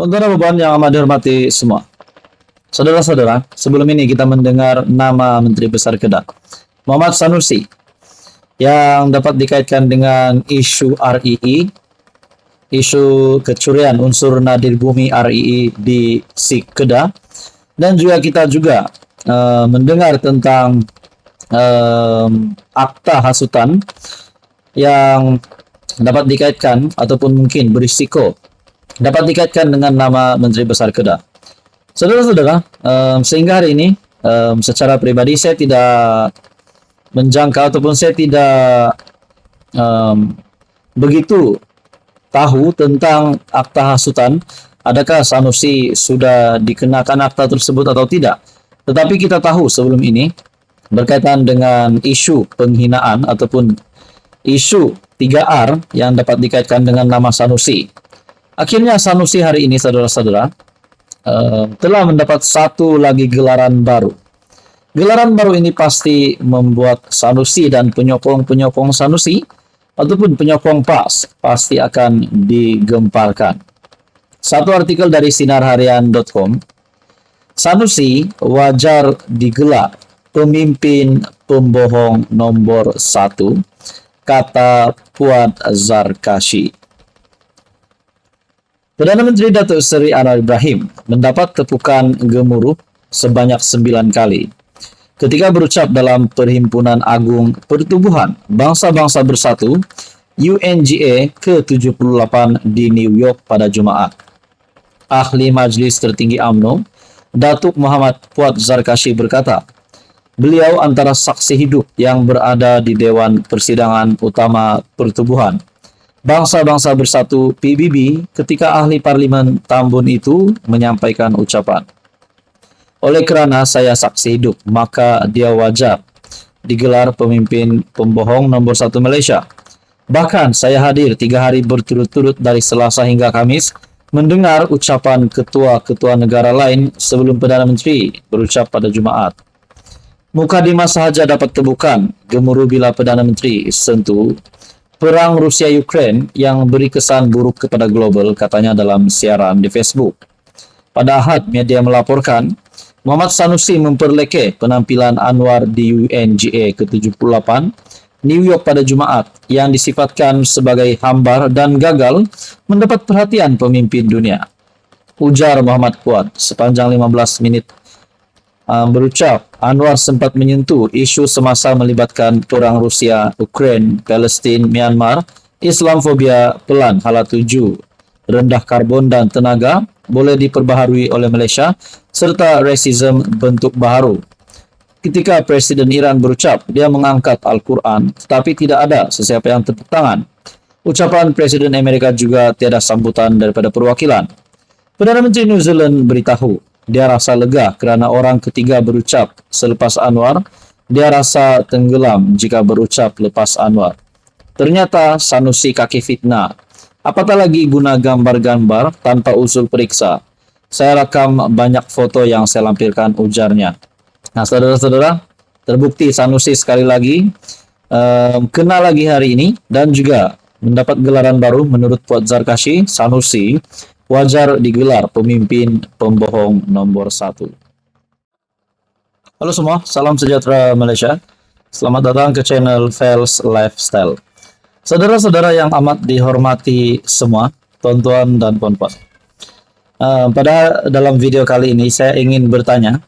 Saudara yang amat dihormati semua. Saudara-saudara, sebelum ini kita mendengar nama Menteri Besar Kedah, Muhammad Sanusi, yang dapat dikaitkan dengan isu RII, isu kecurian unsur nadir bumi RII di Sik Kedah, dan juga kita mendengar tentang akta hasutan yang dapat dikaitkan ataupun mungkin berisiko dapat dikaitkan dengan nama Menteri Besar Kedah. Saudara-saudara, sehingga hari ini secara pribadi saya tidak menjangka ataupun saya tidak begitu tahu tentang akta hasutan. Adakah Sanusi sudah dikenakan akta tersebut atau tidak? Tetapi kita tahu sebelum ini berkaitan dengan isu penghinaan ataupun isu 3R yang dapat dikaitkan dengan nama Sanusi. Akhirnya Sanusi hari ini, saudara-saudara, telah mendapat satu lagi gelaran baru. Gelaran baru ini pasti membuat Sanusi dan penyokong-penyokong Sanusi ataupun penyokong PAS pasti akan digemparkan. Satu artikel dari sinarharian.com, Sanusi wajar digelar pemimpin pembohong nomor 1, kata Fuad Zarkashi. Perdana Menteri Datuk Seri Anwar Ibrahim mendapat tepukan gemuruh sebanyak 9 kali ketika berucap dalam Perhimpunan Agung Pertubuhan Bangsa-Bangsa Bersatu UNGA ke-78 di New York pada Jumaat. Ahli Majlis Tertinggi UMNO, Datuk Muhammad Fuad Zarkashi berkata, beliau antara saksi hidup yang berada di Dewan Persidangan Utama Pertubuhan Bangsa-Bangsa Bersatu PBB ketika ahli parlimen Tambun itu menyampaikan ucapan. Oleh kerana saya saksi hidup, maka dia wajar digelar pemimpin pembohong nomor 1 Malaysia. Bahkan saya hadir 3 hari berturut-turut dari Selasa hingga Khamis mendengar ucapan ketua-ketua negara lain sebelum Perdana Menteri berucap pada Jumaat. Mukadimah sahaja dapat temukan gemuruh bila Perdana Menteri sentuh perang Rusia-Ukraine yang beri kesan buruk kepada global, katanya dalam siaran di Facebook. Pada Ahad, media melaporkan Muhammad Sanusi memperlekeh penampilan Anwar di UNGA ke-78 New York pada Jumaat yang disifatkan sebagai hambar dan gagal mendapat perhatian pemimpin dunia. Ujar Muhammad Fuad sepanjang 15 menit berucap, Anwar sempat menyentuh isu semasa melibatkan perang Rusia, Ukraine, Palestin, Myanmar, Islamfobia, pelan hala 7, rendah karbon dan tenaga, boleh diperbaharui oleh Malaysia, serta rasisme bentuk baharu. Ketika Presiden Iran berucap, dia mengangkat Al-Quran, tetapi tidak ada sesiapa yang tepuk tangan. Ucapan Presiden Amerika juga tiada sambutan daripada perwakilan. Perdana Menteri New Zealand beritahu, dia rasa lega kerana orang ketiga berucap selepas Anwar. Dia rasa tenggelam jika berucap lepas Anwar. Ternyata Sanusi kaki fitnah. Apatah lagi guna gambar-gambar tanpa usul periksa. Saya rakam banyak foto yang saya lampirkan, ujarnya. Nah, saudara-saudara, terbukti Sanusi sekali lagi kena lagi hari ini dan juga mendapat gelaran baru menurut Fuad Zarkashi. Sanusi wajar digelar pemimpin pembohong nomor 1. Halo semua, salam sejahtera Malaysia. Selamat datang ke channel Fels Lifestyle. Saudara-saudara yang amat dihormati semua, tuan-tuan dan puan-puan. Pada dalam video kali ini saya ingin bertanya,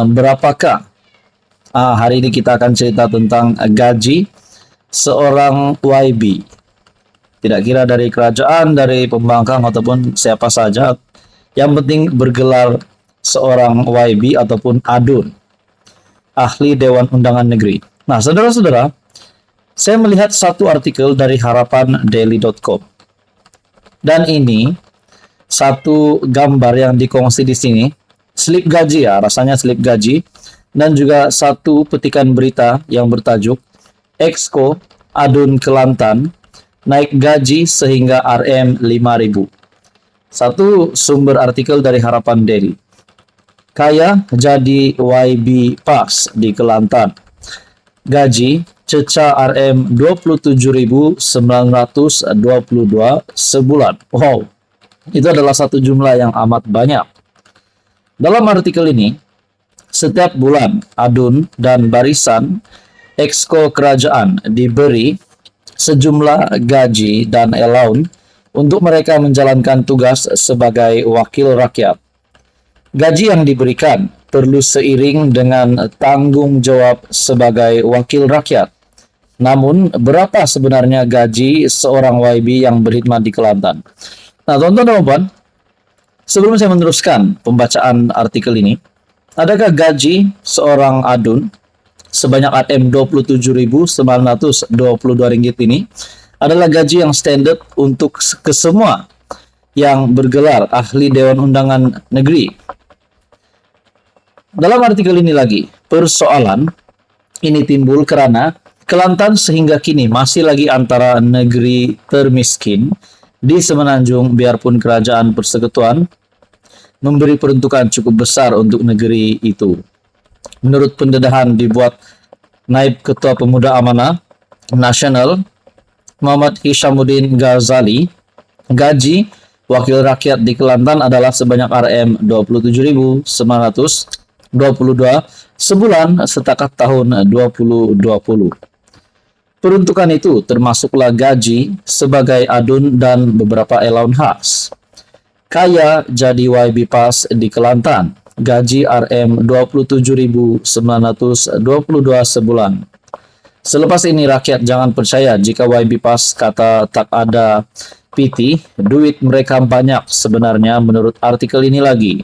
berapakah hari ini kita akan cerita tentang gaji seorang YB. Tidak kira dari kerajaan, dari pembangkang ataupun siapa saja, yang penting bergelar seorang YB ataupun adun, ahli Dewan Undangan Negeri. Nah, saudara-saudara, saya melihat satu artikel dari harapandaily.com. Dan ini satu gambar yang dikongsi di sini, slip gaji ya, rasanya slip gaji, dan juga satu petikan berita yang bertajuk Exco Adun Kelantan naik gaji sehingga RM5.000. Satu sumber artikel dari Harapan Daily. Kaya jadi YB Pas di Kelantan. Gaji ceca Rp27.922 sebulan. Wow, itu adalah satu jumlah yang amat banyak. Dalam artikel ini, setiap bulan adun dan barisan exco kerajaan diberi sejumlah gaji dan allowance untuk mereka menjalankan tugas sebagai wakil rakyat. Gaji yang diberikan perlu seiring dengan tanggung jawab sebagai wakil rakyat. Namun, berapa sebenarnya gaji seorang YB yang berkhidmat di Kelantan? Nah, tonton teman-teman, sebelum saya meneruskan pembacaan artikel ini, adakah gaji seorang adun sebanyak Rp27.922 ini adalah gaji yang standar untuk kesemua yang bergelar ahli Dewan Undangan Negeri? Dalam artikel ini lagi, persoalan ini timbul karena Kelantan sehingga kini masih lagi antara negeri termiskin di Semenanjung, biarpun kerajaan persekutuan memberi peruntukan cukup besar untuk negeri itu. Menurut pendedahan dibuat Naib Ketua Pemuda Amanah Nasional Muhammad Hishamuddin Ghazali, gaji wakil rakyat di Kelantan adalah sebanyak Rp27.922 sebulan setakat tahun 2020. Peruntukan itu termasuklah gaji sebagai adun dan beberapa allowance khas. Kaya jadi YB Pas di Kelantan, gaji Rp27.922 sebulan. Selepas ini rakyat jangan percaya jika YB Pas kata tak ada PT, duit mereka banyak sebenarnya menurut artikel ini lagi.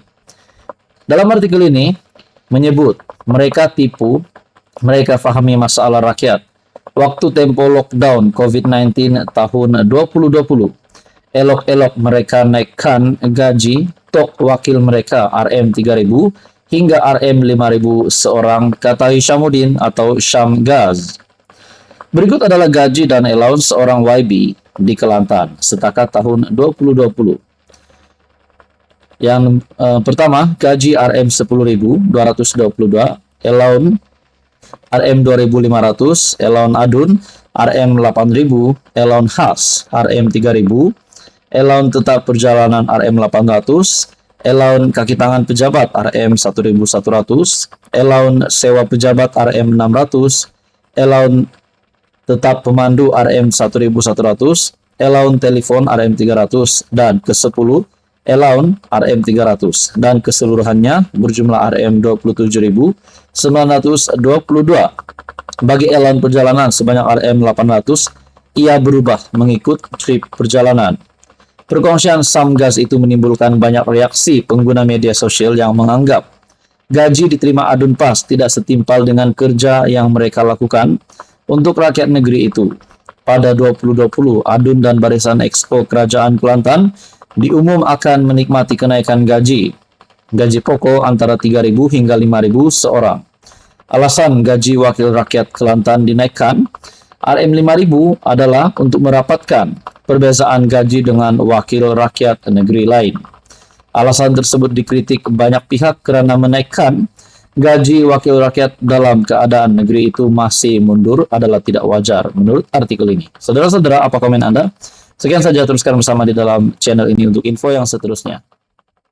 Dalam artikel ini menyebut mereka tipu, mereka fahami masalah rakyat. Waktu tempo lockdown COVID-19 tahun 2020, elok-elok mereka naikkan gaji tok wakil mereka Rm3.000 hingga Rm5.000 seorang, kata Hishamuddin atau Syamgaz. Berikut adalah gaji dan allowance seorang YB di Kelantan setakat tahun 2020. Yang pertama, gaji Rm10.222, allowance Rm2.500, allowance adun Rm8.000, allowance khas Rm3.000, allowance tetap perjalanan Rm800, allowance kaki tangan pejabat Rm1.100, allowance sewa pejabat Rm600, allowance tetap pemandu Rm1.100, allowance telepon Rm300, dan ke-10 allowance Rm300, dan keseluruhannya berjumlah Rm27.922. Bagi allowance perjalanan sebanyak Rm800, ia berubah mengikut trip perjalanan. Perkongsian Syamgaz itu menimbulkan banyak reaksi pengguna media sosial yang menganggap gaji diterima adun Pas tidak setimpal dengan kerja yang mereka lakukan untuk rakyat negeri itu. Pada 2020, adun dan barisan exco kerajaan Kelantan diumum akan menikmati kenaikan gaji pokok antara 3.000 hingga 5.000 seorang. Alasan gaji wakil rakyat Kelantan dinaikkan Rm5.000 adalah untuk merapatkan perbezaan gaji dengan wakil rakyat negeri lain. Alasan tersebut dikritik banyak pihak karena menaikkan gaji wakil rakyat dalam keadaan negeri itu masih mundur adalah tidak wajar menurut artikel ini. Saudara-saudara, apa komen Anda? Sekian saja, teruskan bersama di dalam channel ini untuk info yang seterusnya.